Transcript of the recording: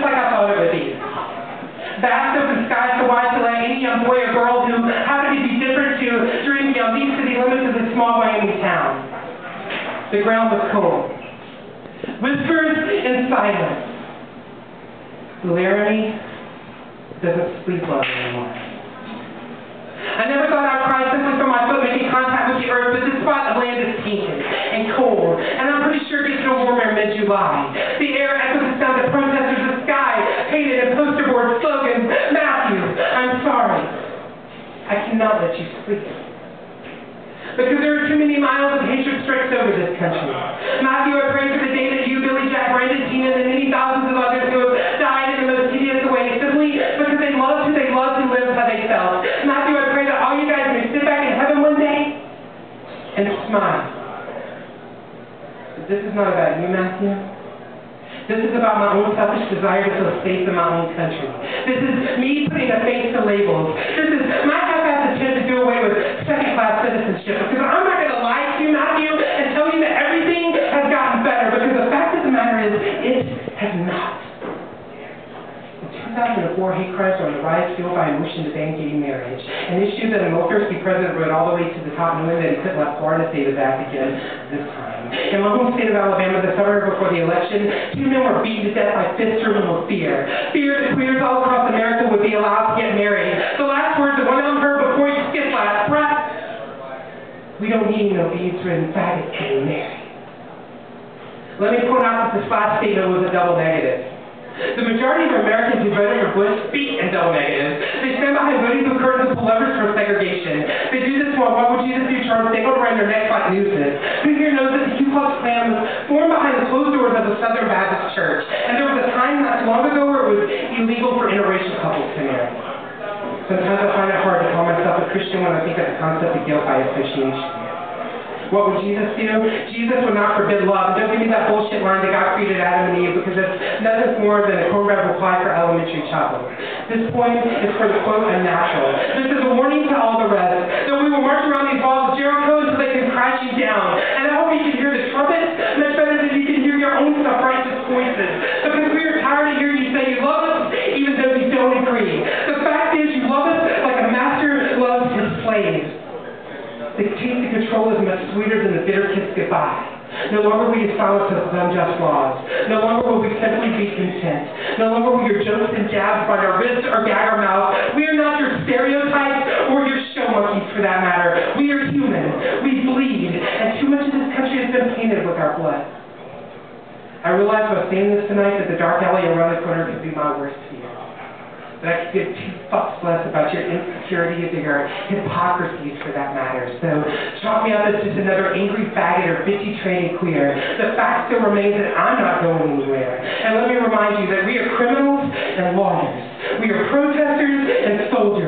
like I thought it would be. Vast open skies so wide to let any young boy or girl who happened to be different to dream beyond these city limits of this small Miami town. The ground was cold. Whispers and silence. Laramie doesn't sleep well anymore. I never thought I'd cry simply from my foot making contact with the earth, but this spot of land is tainted and cold, and I'm pretty sure it gets no warmer in mid-July. The air echoes the sound of protesters, the sky painted in poster board slogans. Matthew, I'm sorry. I cannot let you sleep. Because there are too many miles of hatred stretched over this country. Matthew, I pray for the day that you, Billy, Jack, Brandon, Tina, and many thousands of others who have died in the most hideous way, simply because they loved who they loved and lived how they felt. Matthew, I pray that all you guys may sit back in heaven one day and smile. But this is not about you, Matthew. This is about my own selfish desire to feel safe in my own country. This is me putting a face to labels. This is my half-assed attempt to do away with second-class citizenship. Because I'm not going to lie to you, Matthew, and tell you that everything has gotten better. Because the fact of the matter is, it has not. In 2004, hate crimes were on the rise, fueled by a motion to ban gay marriage, an issue that a military president rode all the way to the top, knowing that he couldn't let Florida save his act again this time. In my home state of Alabama, the summer before the election, 2 men were beaten to death by fist-terminal fear. Fear that queers all across America would be allowed to get married. The last words that went unheard before he skipped last breath: we don't need no beads-ridden faggots getting married. Let me point out that this last statement was a double negative. The majority of Americans who voted for Bush speak in double negatives. They stand behind voting through curtains and pull levers for segregation. They do this while what would Jesus do terms dangled around their necks like nooses. Who here knows that the Ku Klux Klan was formed behind the closed doors of the Southern Baptist Church? And there was a time not too long ago where it was illegal for interracial couples to marry. Sometimes I find it hard to call myself a Christian when I think of the concept of guilt by association. What would Jesus do? Jesus would not forbid love. And don't give me that bullshit line that God created Adam and Eve, because it's nothing more than a cornbread reply for elementary childhood. This point is for the quote unnatural. This is a warning to all the rest that we will march around these walls of Jericho until they come crashing down. And I hope you can hear the trumpets much better than you can hear your own self-righteous voices. Because we are tired of hearing you say you love us even though you don't agree. The fact is you love us like a master loves his slaves. The taste of control is much sweeter than the bitter kiss goodbye. No longer will you silence us with unjust laws. No longer will we simply be content. No longer will your jokes and jabs find our wrists or gag our mouth. We are not your stereotypes or your show monkeys for that matter. We are human. We bleed. And too much of this country has been painted with our blood. I realize by saying this tonight that the dark alley around the corner could be my worst fear. But I could give 2 fucks less about your insecurities or your hypocrisies for that matter. So chalk me up as just another angry faggot or bitchy tranny queer. The fact still remains that I'm not going anywhere. And let me remind you that we are criminals and lawyers. We are protesters and soldiers.